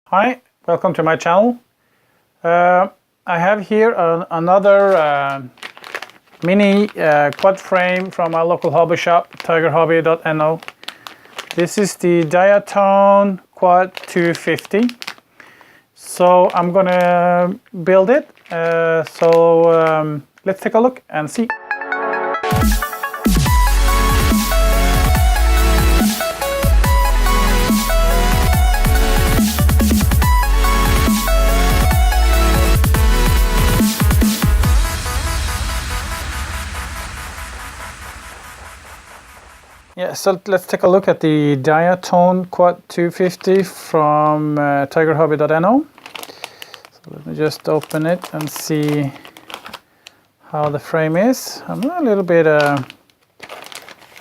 Hi, welcome to my channel. I have here another mini quad frame from our local hobby shop, Tigerhobby.no. This is the Diatone Quad 250. So I'm gonna build it. Let's take a look and see. Yeah, so let's take a look at the Diatone Quad 250 from Tigerhobby.no. So let me just open it and see how the frame is. I'm a little bit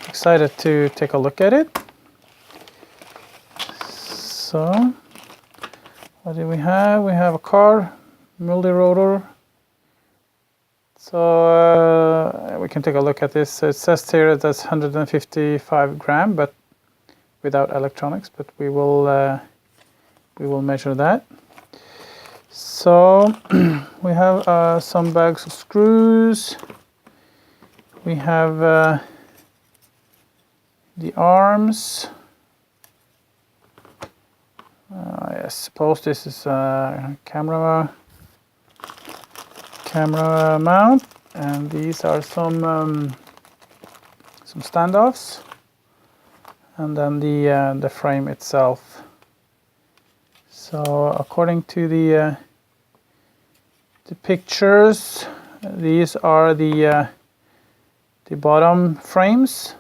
excited to take a look at it. So, what do we have? We have a car, multi-rotor. So we can take a look at this. It says here that's 155 gram, but without electronics. But we will measure that. So we have some bags of screws. We have the arms. I suppose this is a camera mount, and these are some standoffs, and then the frame itself. So according to the pictures, these are the bottom frames,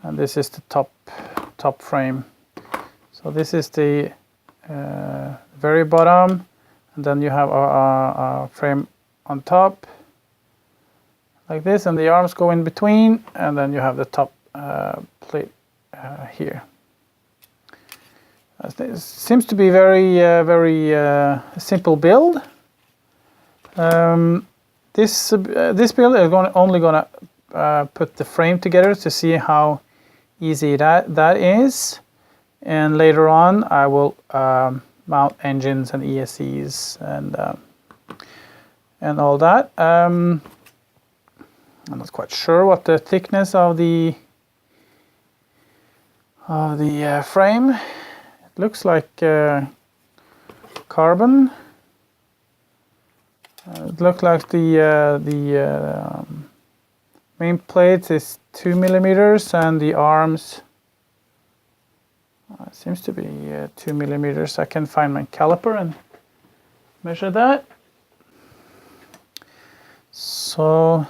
and this is the top frame. So this is the very bottom. And then you have a frame on top, like this, and the arms go in between, and then you have the top plate here. It seems to be very simple build. This build is only gonna put the frame together to see how easy that is, and later on I will mount engines and ESCs and all that. I'm not quite sure what the thickness of the frame. It looks like carbon. It looks like the main plate is 2 millimeters, and the arms it seems to be 2 millimeters. I can find my caliper and measure that. So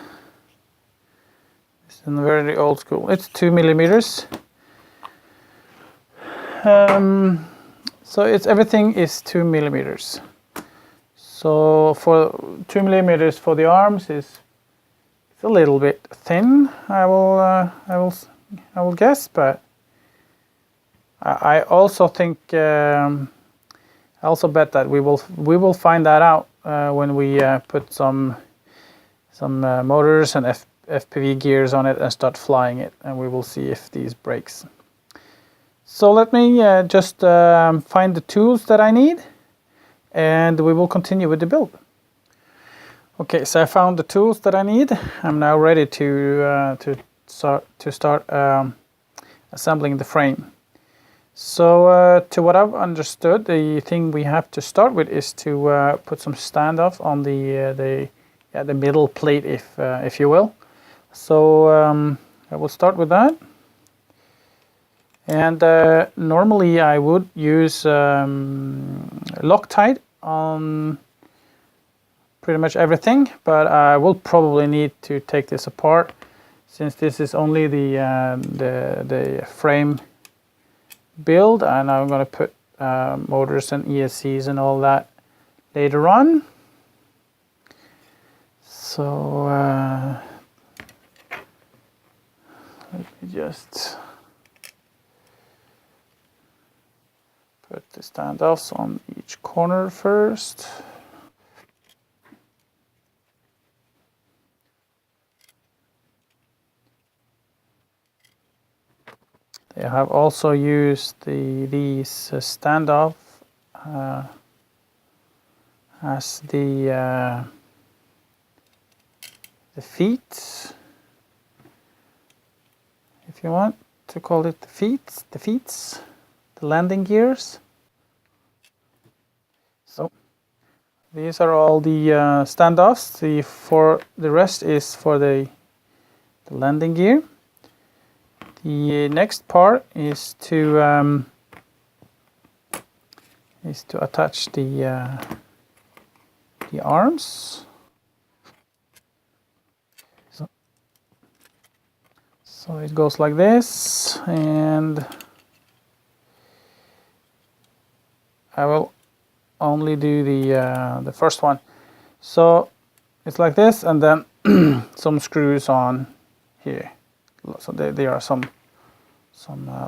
it's in very old school. It's 2 millimeters. So everything is 2 millimeters. So for 2 millimeters for the arms it's a little bit thin. I will guess, but I also think I also bet that we will find that out when we put some motors and FPV gears on it and start flying it, and we will see if these breaks. So let me just find the tools that I need, and we will continue with the build. Okay, so I found the tools that I need. I'm now ready to start assembling the frame. So to what I've understood, the thing we have to start with is to put some standoff on the middle plate, if you will. So I will start with that. And normally I would use Loctite on pretty much everything, but I will probably need to take this apart, since this is only the frame build, and I'm going to put motors and ESCs and all that later on. So let me just put the standoffs on each corner first. I have also used these standoff as the feet, if you want to call it the landing gears. So these are all the standoffs. The rest is for the landing gear. The next part is to attach the arms. So it goes like this, and I will only do the first one. So it's like this, and then some screws on here. So there are some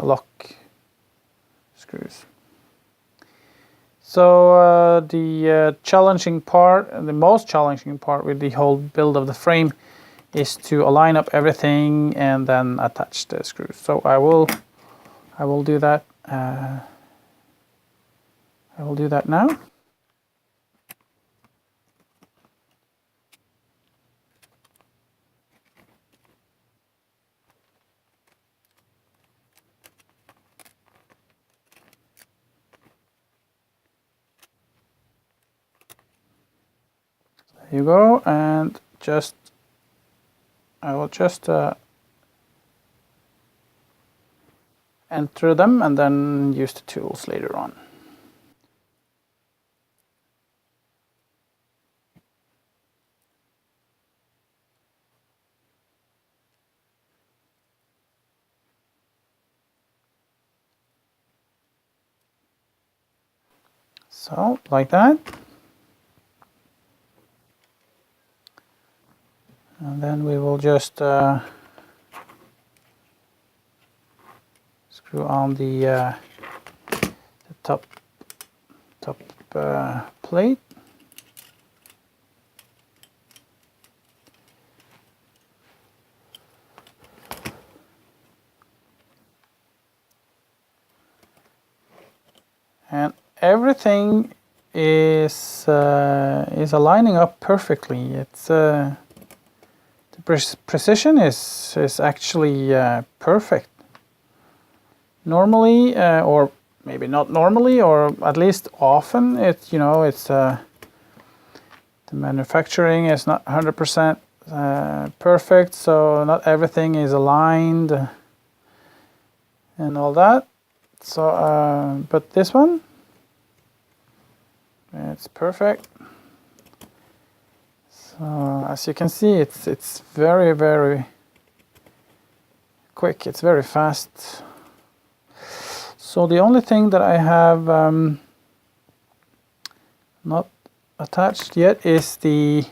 lock screws. So the challenging part, the most challenging part with the whole build of the frame, is to align up everything and then attach the screws. So I will do that. I will do that now. There you go, and I will just enter them and then use the tools later on. So, like that. And then we will just screw on the top plate. And everything is aligning up perfectly. It's the precision is actually perfect. Normally, or maybe not normally, or at least often, it's the manufacturing is not 100% perfect, so not everything is aligned and all that. So, but this one, it's perfect. So as you can see, it's very, very quick. It's very fast. So the only thing that I have not attached yet is the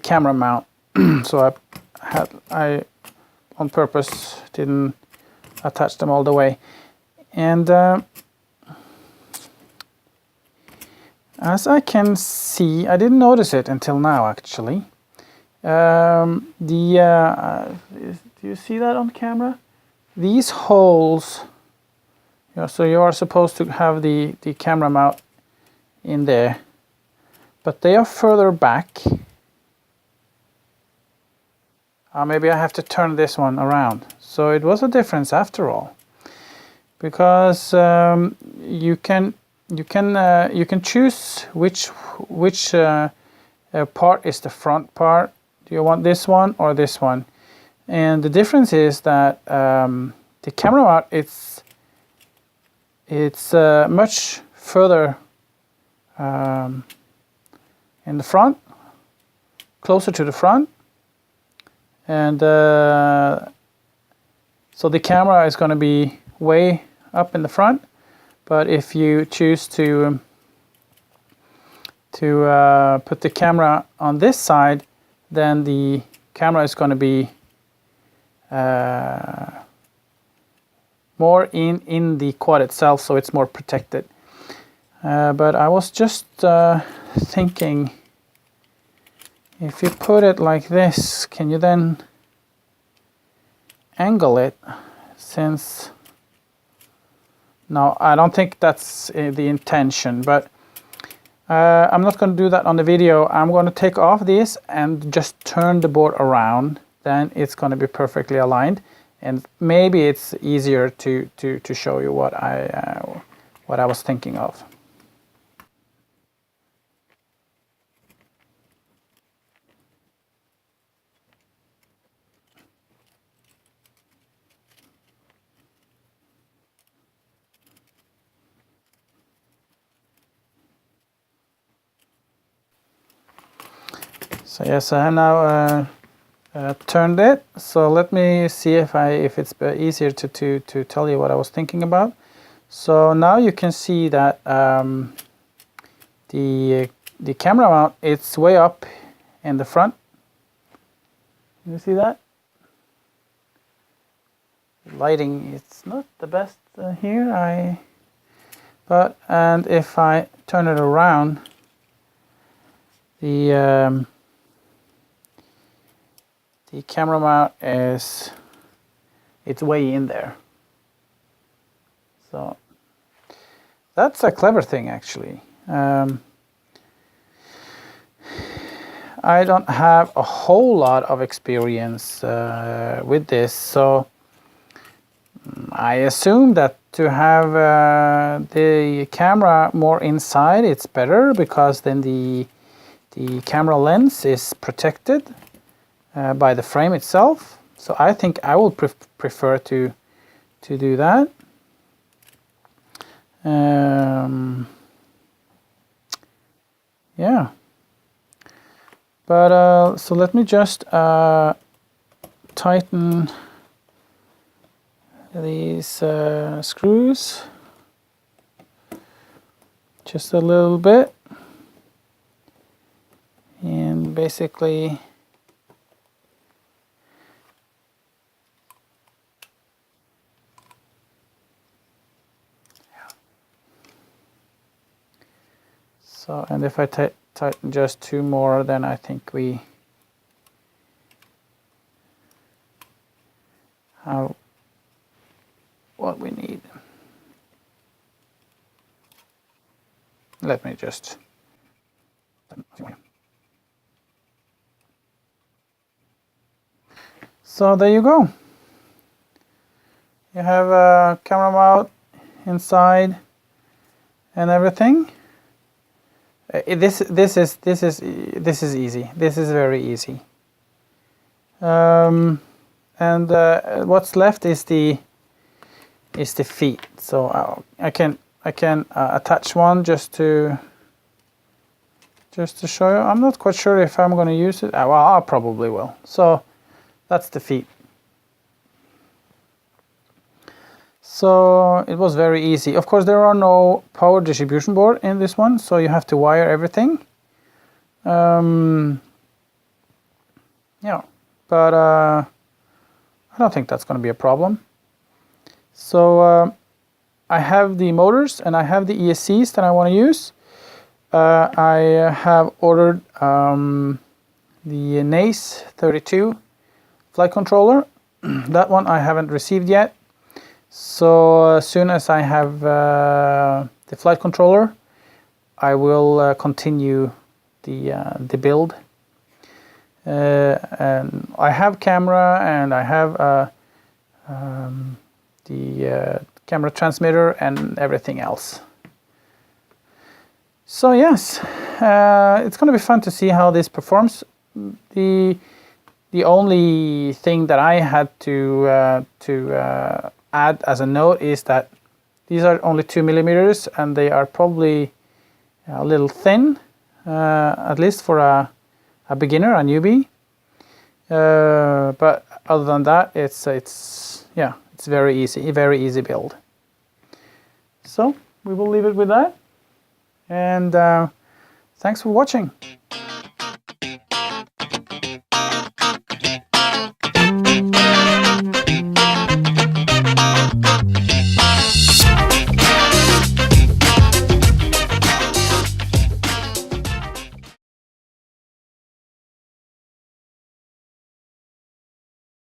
camera mount. So I on purpose didn't attach them all the way. And as I can see, I didn't notice it until now actually. Do you see that on camera? These holes, so you are supposed to have the camera mount in there, but they are further back. Maybe I have to turn this one around. So it was a difference after all, because you can choose which part is the front part. Do you want this one or this one? And the difference is that the camera mount, it's much further in the front, closer to the front, and so the camera is going to be way up in the front. But if you choose to put the camera on this side, then the camera is going to be more in the quad itself, so it's more protected. But I was just thinking, if you put it like this, can you then angle it, since No, I don't think that's the intention, but I'm not going to do that on the video. I'm going to take off this and just turn the board around. Then it's going to be perfectly aligned, and maybe it's easier to show you what I was thinking of. So yes, I have now turned it. So let me see if it's easier to tell you what I was thinking about. So now you can see that the camera mount, it's way up in the front. You see that? Lighting, it's not the best here. And if I turn it around, the camera mount it's way in there. So that's a clever thing, actually. I don't have a whole lot of experience with this, so I assume that to have the camera more inside, it's better, because then the camera lens is protected by the frame itself. So I think I will prefer to do that. Yeah, but so let me just tighten these screws just a little bit, and basically so, and if I tighten just 2 more, then I think we have what we need. Let me just so there you go. You have a camera mount inside and everything. This is easy. This is very easy. And what's left is the feet. So I can attach one just to show you. I'm not quite sure if I'm going to use it. Well, I probably will. So that's the feet. So it was very easy. Of course, there are no power distribution board in this one, so you have to wire everything. Yeah, but I don't think that's going to be a problem. So I have the motors and I have the ESCs that I want to use. I have ordered the NACE 32 flight controller. That one I haven't received yet. So as soon as I have the flight controller, I will continue the build. And I have camera, and I have the camera transmitter and everything else. So yes, it's going to be fun to see how this performs. The only thing that I had to add as a note is that these are only 2mm, and they are probably a little thin, at least for a beginner, a newbie. But other than that, it's very easy build. So we will leave it with that, and thanks for watching.